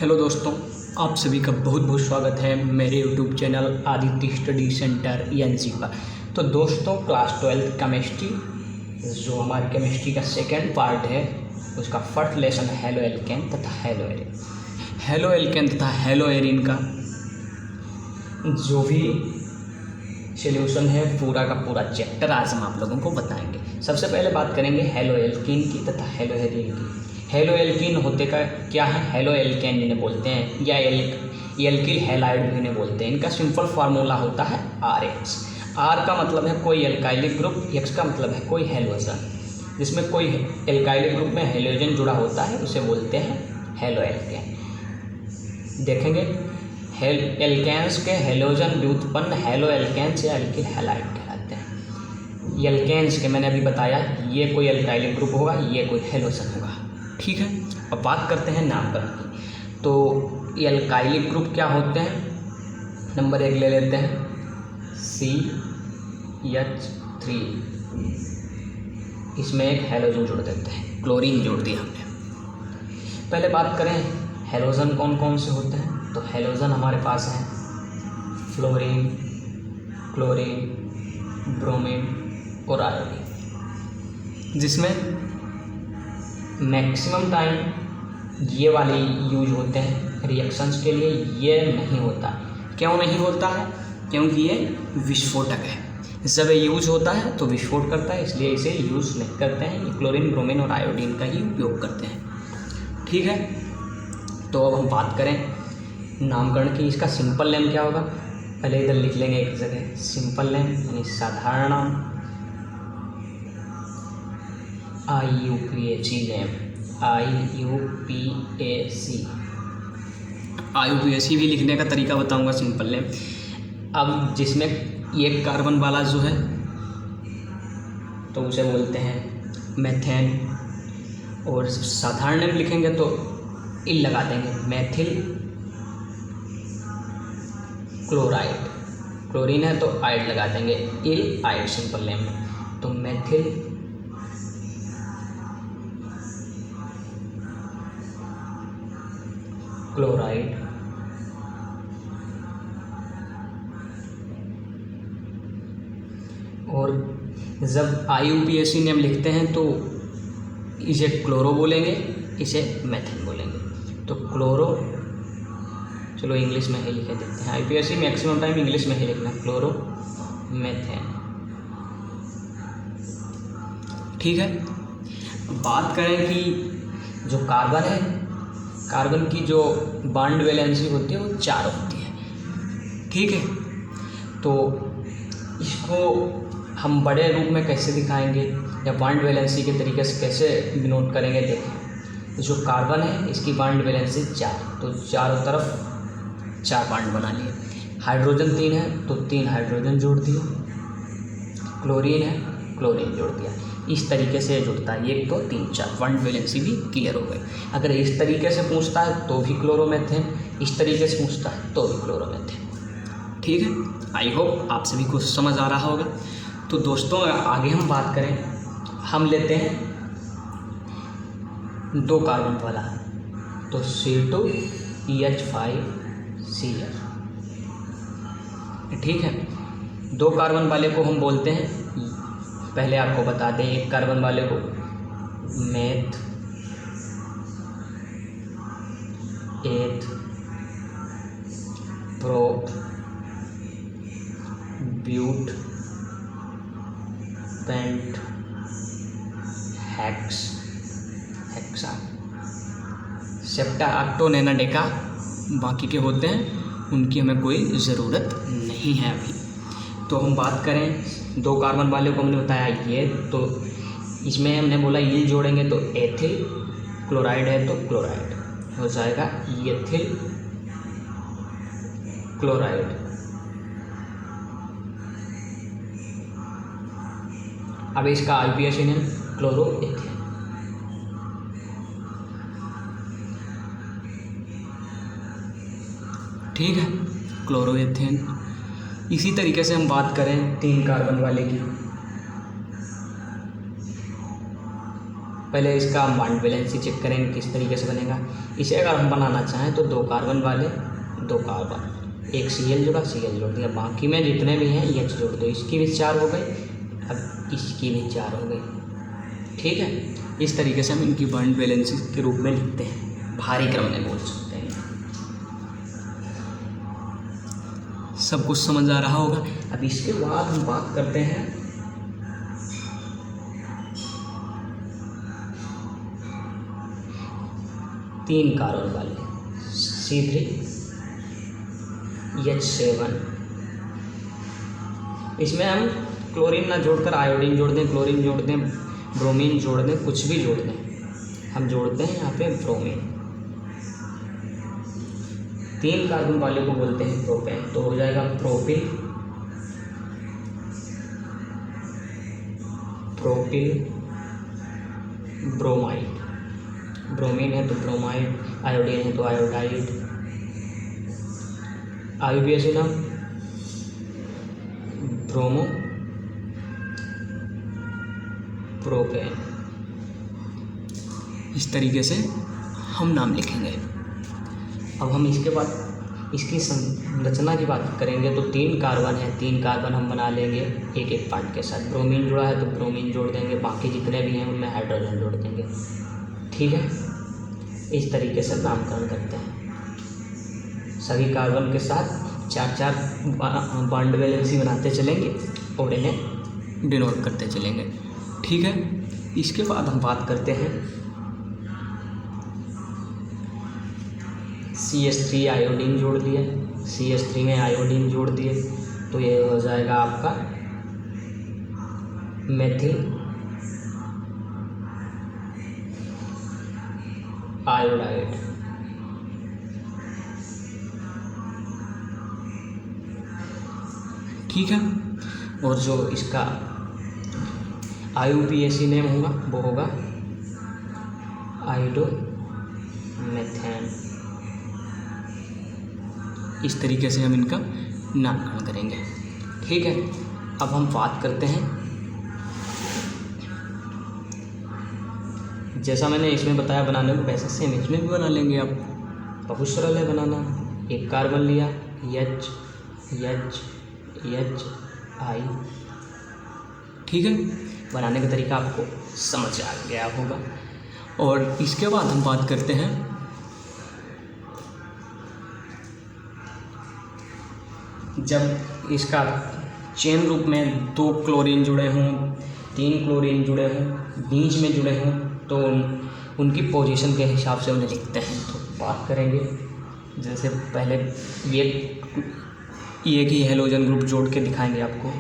Hello दोस्तों, आप सभी का बहुत बहुत स्वागत है मेरे YouTube channel Aditya study centre NG पर। तो दोस्तों, क्लास 12 केमिस्ट्री जो हमारी केमिस्ट्री का सेकेंड पार्ट है उसका फर्स्ट लेसन हेलो एल्केन तथा हेलो एरिन। हेलो एल्केन तथा हेलो एरिन का जो भी सॉल्यूशन है पूरा का पूरा चैप्टर आज हम आप लोगों को बताएंगे। सबसे पहले बात करेंगे हेलो एल्कीन की तथा हेलो एरिन की। हेलो एल्कीन होते का क्या है? हेलो एल्केन जिन्हें बोलते हैं या एल्किल हैलाइड भी इन्हें बोलते हैं। इनका सिंपल फार्मूला होता है RH। R का मतलब है कोई एल्काइलिक ग्रुप, X का मतलब है कोई हैलोजन। जिसमें कोई एल्काइलिक ग्रुप में हैलोजन जुड़ा होता है उसे बोलते हैं हेलो एल्केन। देखेंगे एल्केन्स के हैलोजन व्युत्पन्न हेलो एल्केन्स या एल्किल हैलाइड कहलाते हैं। एल्केन्स के मैंने अभी बताया ये कोई एल्काइलिक ग्रुप होगा, ये कोई हैलोजन होगा। ठीक है, अब बात करते हैं नामकरण की। तो एल्काइलिक ग्रुप क्या होते हैं? नंबर 1 ले लेते हैं CH3। इसमें एक हैलोजन जोड़ देते हैं, क्लोरीन जोड़ दिया हमने। पहले बात करें हैलोजन कौन कौन से होते हैं। तो हैलोजन हमारे पास हैं फ्लोरीन, क्लोरीन, ब्रोमीन और आयोडीन। जिसमें मैक्सिमम टाइम ये वाले यूज होते हैं रिएक्शंस के लिए, ये नहीं होता। क्यों नहीं होता है? क्योंकि ये विस्फोटक है। जब ये यूज होता है तो विस्फोट करता है, इसलिए इसे यूज़ नहीं करते हैं। ये क्लोरीन, ब्रोमीन और आयोडीन का ही उपयोग करते हैं। ठीक है, तो अब हम बात करें नामकरण की। इसका सिंपल नेम क्या होगा? पहले इधर लिख लेंगे एक जगह सिंपल नेम यानी साधारण नाम, IUPAC नेम, IUPAC भी लिखने का तरीका बताऊंगा सिंपल नेम। अब जिसमें एक कार्बन वाला जो है तो उसे बोलते हैं मेथेन, और साधारण नेम लिखेंगे तो इल लगा देंगे, मेथिल क्लोराइड। क्लोरीन है तो आइड लगा देंगे, इल आइड सिंपल नेम में। तो मेथिल क्लोराइड और जब IUPAC नेम लिखते हैं तो इसे क्लोरो बोलेंगे, इसे मेथेन बोलेंगे। तो क्लोरो, चलो इंग्लिश में ही लिखे देते हैं। IUPAC मैक्सिमम टाइम इंग्लिश में ही लिखना, क्लोरो मेथेन। ठीक है, बात करें कि जो कार्बन है, कार्बन की जो बॉन्ड वैलेंसी होती है वो 4 होती है। ठीक है, तो इसको हम बड़े रूप में कैसे दिखाएंगे या बॉन्ड वैलेंसी के तरीके से कैसे डिनोट करेंगे? देखें, जो कार्बन है इसकी बॉन्ड वैलेंसी 4, तो चारों तरफ 4 बॉन्ड बना लिए। हाइड्रोजन 3 है तो 3 हाइड्रोजन जोड़ दिए। क्लोरीन है, क्लोरीन जोड़ दिया। इस तरीके से जुड़ता है 1 2 3 4, बॉन्ड वैलेंसी भी क्लियर हो गई। अगर इस तरीके से पूछता है तो भी क्लोरोमेथेन, इस तरीके से पूछता है तो भी क्लोरोमेथेन। ठीक है, आई होप आप सभी को समझ आ रहा होगा। तो दोस्तों, आगे हम बात करें, हम लेते हैं 2 कार्बन वाला, तो C2H5Cl। ठीक है, 2 कार्बन वाले को हम बोलते हैं, पहले आपको बता दें, एक कार्बन वाले को meth, eth, prop, but, pent, hex, hexa, septa, octo, nona, deca बाकी के होते हैं, उनकी हमें कोई ज़रूरत नहीं है अभी। तो हम बात करें 2 कार्बन वाले को, हमने बताया ये, तो इसमें हमने बोला ये जोड़ेंगे तो एथिल क्लोराइड है तो क्लोराइड हो जाएगा एथिल क्लोराइड। अब इसका IUPAC नेम क्लोरोएथेन। ठीक है, क्लोरोएथेन। इसी तरीके से हम बात करें 3 कार्बन वाले की, पहले इसका बॉन्ड बैलेंस ही चेक करेंगे किस तरीके से बनेगा। इसे अगर हम बनाना चाहें तो 2 कार्बन वाले 2 कार्बन, एक Cl जोड़ा, Cl जोड़ दिया, बाकी में जितने भी हैं H जोड़ दो, इसकी भी 4 हो गई, अब इसकी भी 4 हो गई। ठीक है, इस तरीके से हम इनकी बॉन्ड बैलेंस के रूप में लिखते हैं, भारी क्रम में बोल सकते हैं। सब कुछ समझ आ रहा होगा। अब इसके बाद हम बात करते हैं तीन कार्बन वाले C3H7। इसमें हम क्लोरीन ना जोड़कर आयोडीन जोड़ दें, क्लोरीन जोड़ दें, ब्रोमीन जोड़ दें, कुछ भी जोड़ दें, हम जोड़ते हैं यहाँ पे ब्रोमीन। 3 कार्बन वाले को बोलते हैं प्रोपेन, तो हो जाएगा प्रोपिल, ब्रोमाइड। ब्रोमीन है तो ब्रोमाइड, आयोडीन है तो आयोडाइड, IUPAC नाम ब्रोमो प्रोपेन। इस तरीके से हम नाम लिखेंगे। अब हम इसके बाद इसकी संरचना की बात करेंगे तो 3 कार्बन है, 3 कार्बन हम बना लेंगे एक एक पार्ट के साथ। ब्रोमीन जुड़ा है तो ब्रोमीन जोड़ देंगे, बाकी जितने भी हैं उनमें हाइड्रोजन जोड़ देंगे। ठीक है, इस तरीके से नामकरण करते हैं। सभी कार्बन के साथ 4-4 बॉन्ड बैलेंस बनाते चलेंगे और इन्हें डिनोट करते चलेंगे। ठीक है, इसके बाद हम बात करते हैं CH3 आयोडीन जोड़ दिए, CH3 में आयोडीन जोड़ दिए तो ये हो जाएगा आपका मेथिल आयोडाइड। ठीक है, और जो इसका IUPAC नेम होगा वो होगा आयोडोमेथेन। इस तरीके से हम इनका नामकरण करेंगे। ठीक है, अब हम बात करते हैं, जैसा मैंने इसमें बताया बनाने को वैसे सेम इसमें भी बना लेंगे। आप बहुत सरल है बनाना। एक कार्बन लिया HI। ठीक है, बनाने का तरीका आपको समझ आ गया होगा। और इसके बाद हम बात करते हैं जब इसका चेन रूप में 2 क्लोरीन जुड़े हों, 3 क्लोरीन जुड़े हों, बीच में जुड़े हों, तो उनकी पोजीशन के हिसाब से उन्हें लिखते हैं। तो बात करेंगे, जैसे पहले ये कि हेलोजन ग्रुप जोड़ के दिखाएंगे आपको।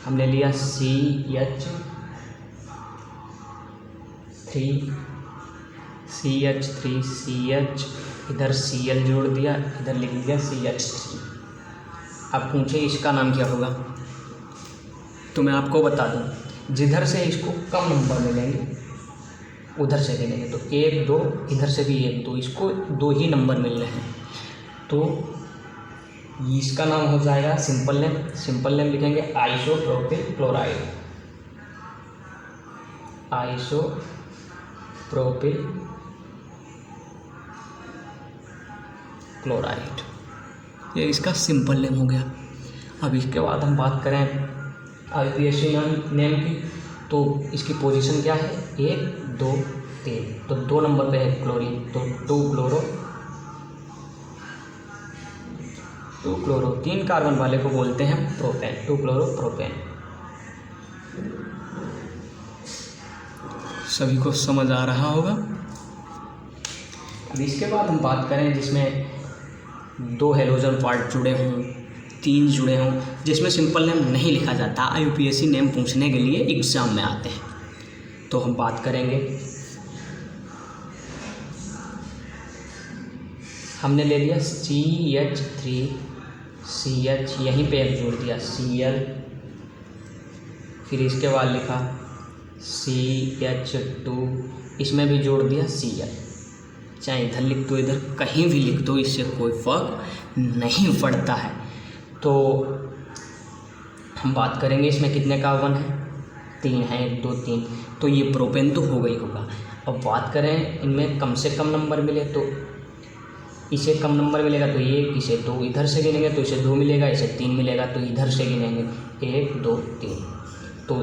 हमने लिया CH3 CH, इधर Cl जोड़ दिया, इधर लिख दिया CH3। अब पूछे इसका नाम क्या होगा, तो मैं आपको बता दूं, जिधर से इसको कम नंबर मिलेंगे उधर से गिनेंगे। तो 1 2, इधर से भी 1 2, इसको 2 ही नंबर मिल रहे हैं, तो इसका नाम हो जाएगा सिंपल नेम लिखेंगे आइसोप्रोपिल क्लोराइड। आइसोप्रोपिल क्लोराइड, ये इसका सिंपल नेम हो गया। अब इसके बाद हम बात करें IUPAC नेम की, तो इसकी पोजीशन क्या है 1 2 3, तो 2 नंबर पे है क्लोरीन, तो 2 क्लोरो। 3 कार्बन वाले को बोलते हैं प्रोपेन, 2 क्लोरो प्रोपेन। सभी को समझ आ रहा होगा। अब इसके बाद हम बात करें जिसमें 2 हेलोजन पार्ट जुड़े हों, 3 जुड़े हों, जिसमें सिंपल नेम नहीं लिखा जाता, IUPAC नेम पूछने के लिए एग्ज़ाम में आते हैं। तो हम बात करेंगे, हमने ले लिया CH3 CH, यहीं पे एक जोड़ दिया Cl, फिर इसके बाद लिखा CH2, इसमें भी जोड़ दिया Cl। चाहे इधर लिख दो, इधर कहीं भी लिख दो, इससे कोई फर्क नहीं पड़ता है। तो हम बात करेंगे इसमें कितने कार्बन हैं, 3 हैं, 1 2 3। तो ये प्रोपेन तो होगा ही होगा। अब बात करें इनमें कम से कम नंबर मिले, तो इसे कम नंबर मिलेगा तो 1, इसे 2, इधर से गिनेंगे तो इसे 2 मिलेगा, इसे 3 मिलेगा, तो इधर से गिनेंगे 1 2 3। तो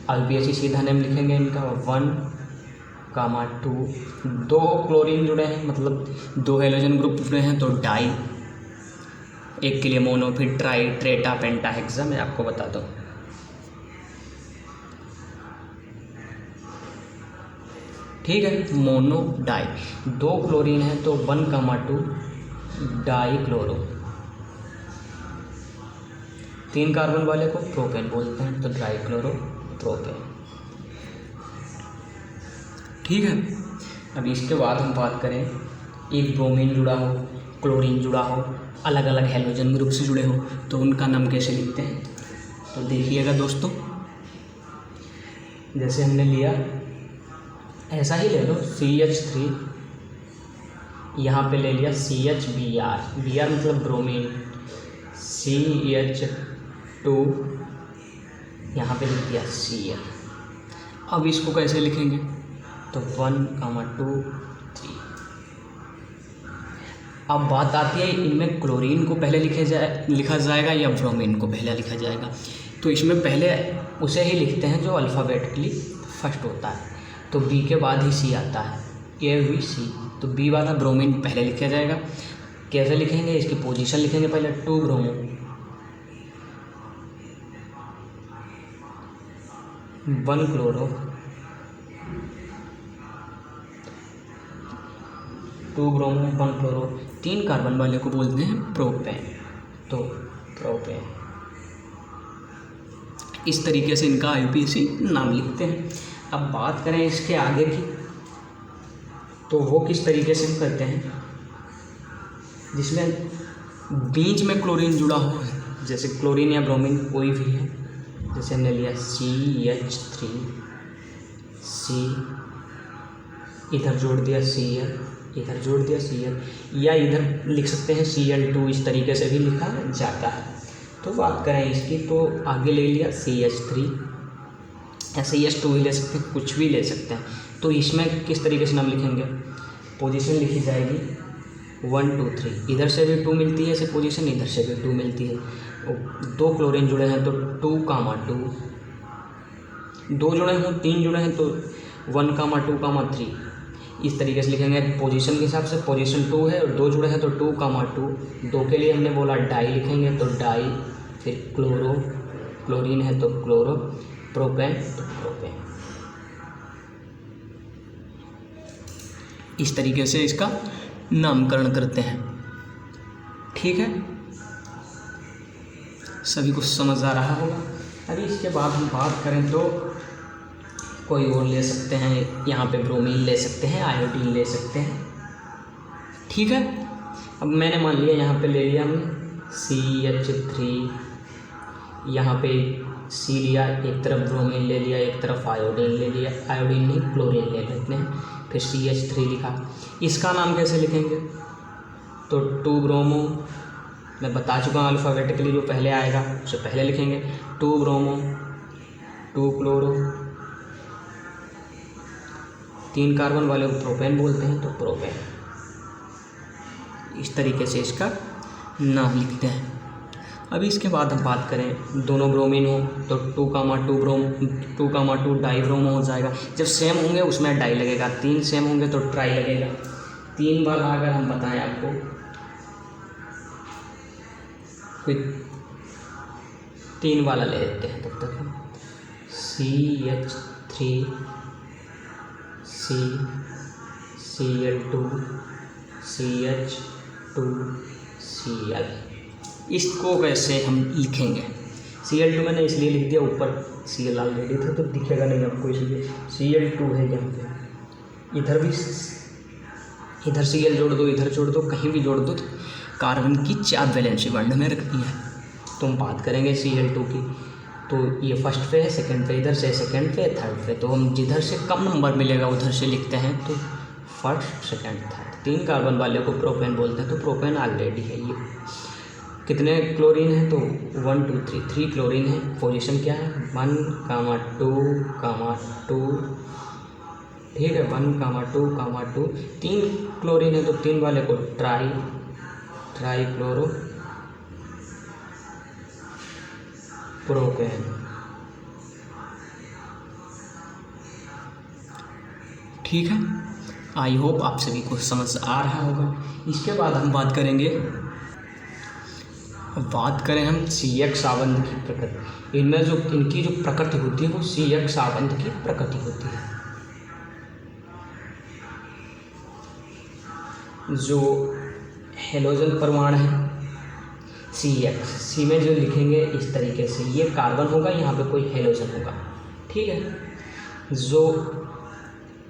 IUPAC सीधा नेम लिखेंगे इनका 1, 2। 2 क्लोरीन जुड़े हैं, मतलब 2 हेलोजन ग्रुप जुड़े हैं, तो डाई। एक के लिए मोनो, फिर ट्राई, ट्रेटा, पेंटा, हेक्सा। मैं आपको बताता हूँ। ठीक है, मोनो डाई, 2 क्लोरीन है तो 1, 2 डाई क्लोरो। 3 कार्बन वाले को प्रोपेन बोलते हैं, तो ड्राई क्लोरो प्रोपेन। ठीक है, अब इसके बाद हम बात करें, एक ब्रोमीन जुड़ा हो, क्लोरीन जुड़ा हो, अलग अलग हेलोजन ग्रुप से जुड़े हो, तो उनका नाम कैसे लिखते हैं। तो देखिएगा दोस्तों, जैसे हमने लिया, ऐसा ही ले लो CH3, यहाँ पे ले लिया CHBr, Br मतलब ब्रोमीन, CH2, यहाँ पे लिख दिया Cl। अब इसको कैसे लिखेंगे, तो 1, 2, 3। अब बात आती है इनमें क्लोरीन को पहले लिखा जाएगा या ब्रोमीन को पहले लिखा जाएगा। तो इसमें पहले उसे ही लिखते हैं जो अल्फ़ाबेटिकली फर्स्ट होता है, तो B के बाद ही C आता है, ABC। तो B वाला ब्रोमीन पहले लिखा जाएगा। कैसे लिखेंगे, इसकी पोजीशन लिखेंगे पहले, 2 bromo, 1 chloro, 2 bromo, 1 chloro. 3 carbon वाले को बोलते हैं प्रोपेन, तो प्रोपेन। इस तरीके से इनका IUPAC नाम लिखते हैं। अब बात करें इसके आगे की, तो वो किस तरीके से करते हैं, जिसमें बीच में क्लोरीन जुड़ा हो, जैसे क्लोरीन या ब्रोमीन कोई भी है, जैसे हमने लिया CH3, C, इधर जोड़ दिया Cl, इधर जोड़ दिया Cl, या इधर लिख सकते हैं Cl2, इस तरीके से भी लिखा जाता है। तो बात करें इसकी, तो आगे ले लिया CH3, ऐसे CH2 भी ले सकते हैं, कुछ भी ले सकते हैं। तो इसमें किस तरीके से नाम लिखेंगे, पोजीशन लिखी जाएगी 1 2 3, इधर से भी 2 मिलती है ऐसे पोजीशन, इधर से भी 2 मिलती है। 2 क्लोरीन जुड़े हैं तो 2, 2 जुड़े हैं, 3 जुड़े हैं तो 1, 2, 3, इस तरीके से लिखेंगे पोजीशन के हिसाब से। पोजीशन 2 है और 2 जुड़े हैं तो 2, 2। 2 के लिए हमने बोला डाई लिखेंगे, तो डाई, फिर क्लोरो, क्लोरीन है तो क्लोरो, प्रोपेन तो प्रोपेन। इस तरीके से इसका नामकरण करते हैं। ठीक है, सभी को समझ आ रहा होगा। अभी इसके बाद हम बात करें तो कोई और ले सकते हैं, यहाँ पे ब्रोमीन ले सकते हैं, आयोडीन ले सकते हैं। ठीक है, अब मैंने मान लिया यहाँ पे ले लिया हमने CH3, यहाँ पे C लिया, एक तरफ ब्रोमीन ले लिया, एक तरफ आयोडीन ले लिया, आयोडीन नहीं क्लोरीन ले लेते हैं, फिर CH3 लिखा। इसका नाम कैसे लिखेंगे, तो 2 ब्रोमो, मैं बता चुका हूँ अल्फ़ाबेटिकली जो पहले आएगा उसे पहले लिखेंगे, 2 ब्रोमो, 2 क्लोरो। 3 कार्बन वाले को प्रोपेन बोलते हैं, तो प्रोपेन। इस तरीके से इसका नाम लिखते हैं। अभी इसके बाद हम बात करें, दोनों ब्रोमीन हो तो 2, 2 डाई ब्रोमो हो जाएगा। जब सेम होंगे उसमें डाई लगेगा, 3 सेम होंगे तो ट्राई लगेगा। 3 वाला अगर हम बताएं आपको, कोई 3 वाला ले लेते हैं तब तक हम, CH3, Cl2, CH2, Cl। इसको कैसे हम लिखेंगे, Cl2 मैंने इसलिए लिख दिया, ऊपर Cl ऑलरेडी था तो दिखेगा नहीं आपको, इसलिए Cl2 है यहाँ पे। इधर भी, इधर Cl जोड़ दो, इधर जोड़ दो, कहीं भी जोड़ दो, तो कार्बन की 4 वैलेंसी बॉन्ड में रखनी है। तो हम बात करेंगे Cl2 की, तो ये फर्स्ट पे है, सेकंड पे, इधर से सेकंड पे, थर्ड पे। तो हम जिधर से कम नंबर मिलेगा उधर से लिखते हैं, तो फर्स्ट, सेकंड, थर्ड। 3 कार्बन वाले को प्रोपेन बोलते हैं, तो प्रोपेन ऑलरेडी है ये। कितने क्लोरीन है, तो 1 2 3 3 क्लोरीन है। पोजीशन क्या है 1, 2, 2, ठीक है 1, 2, 2, 3 क्लोरीन है तो 3 वाले को ट्राई क्लोरो प्रोपेन। ठीक है, आई होप आप सभी को समझ आ रहा होगा। इसके बाद हम बात करें हम CX आबंध की प्रकृति। इनमें जो इनकी जो प्रकृति होती है वो CX आबंध की प्रकृति होती है। जो हेलोजन परमाणु है CX, सी में जो लिखेंगे इस तरीके से, ये कार्बन होगा, यहाँ पे कोई हेलोजन होगा। ठीक है, जो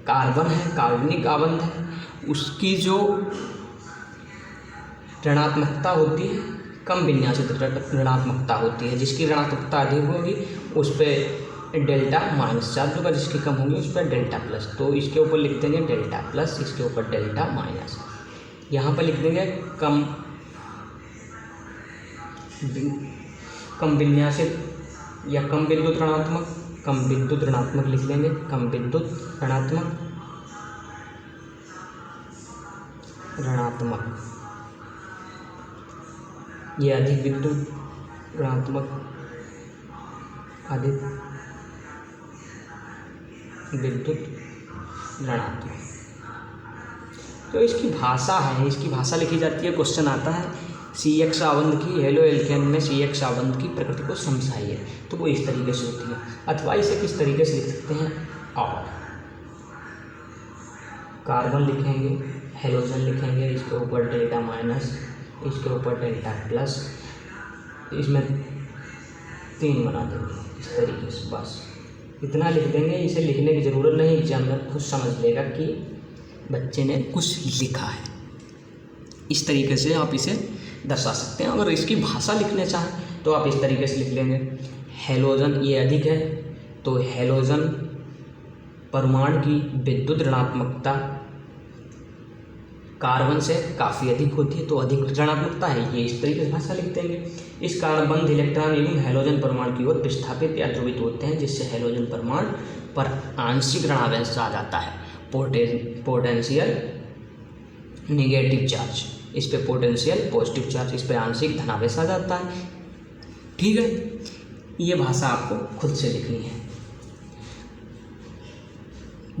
कार्बन है कार्बनिक आबंध है, उसकी जो ऋणात्मकता होती है कम विन्यासित ऋणात्मकता होती है। जिसकी ऋणात्मकता अधिक होगी उस पर डेल्टा माइनस चार्ज होगा, जिसकी कम होगी उस पर डेल्टा प्लस। तो इसके ऊपर लिख देंगे डेल्टा प्लस, इसके ऊपर डेल्टा माइनस। यहाँ पर लिख देंगे कम विन्यासित या कम विद्युत ऋणात्मक, कम विद्युत ऋणात्मक लिख लेंगे, कम विद्युत ऋणात्मक, ये अधिक विद्युत ऋणात्मक, अधिक विद्युत ऋणात्मक। तो इसकी भाषा है, इसकी भाषा लिखी जाती है, क्वेश्चन आता है CX आबंध की, हेलो एल्केन में CX आबंध की प्रकृति को समझाइए, तो वो इस तरीके से होती है। अथवा इसे किस तरीके से लिख सकते हैं, और कार्बन लिखेंगे, हेलोजन लिखेंगे, इसके ऊपर डेल्टा माइनस, इसके ऊपर डेल्टा प्लस, इसमें 3 बना देंगे इस तरीके से। बस इतना लिख देंगे, इसे लिखने की ज़रूरत नहीं, एग्जामिनर खुद समझ लेगा कि बच्चे ने कुछ लिखा है। इस तरीके से आप इसे दर्शा सकते हैं। अगर इसकी भाषा लिखने चाहें तो आप इस तरीके से लिख लेंगे, हेलोजन ये अधिक है तो हेलोजन परमाणु की विद्युत ऋणात्मकता कार्बन से काफ़ी अधिक होती है, तो अधिक ऋणात्मकता है, ये इस तरीके से भाषा लिख देंगे। इस कार्बन इलेक्ट्रॉन एवं हेलोजन परमाणु की ओर विस्थापित या ध्रुवित होते हैं, जिससे हेलोजन परमाणु पर आंशिक ऋणावेश आ जाता है। पोटेंशियल नेगेटिव चार्ज, इस पे पोटेंशियल पॉजिटिव चार्ज, इस पे आंशिक धनावेश आ जाता है। ठीक है, ये भाषा आपको खुद से लिखनी है।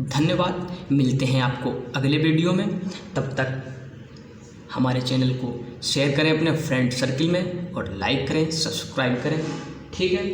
धन्यवाद, मिलते हैं आपको अगले वीडियो में। तब तक हमारे चैनल को शेयर करें अपने फ्रेंड सर्किल में और लाइक करें, सब्सक्राइब करें। ठीक है।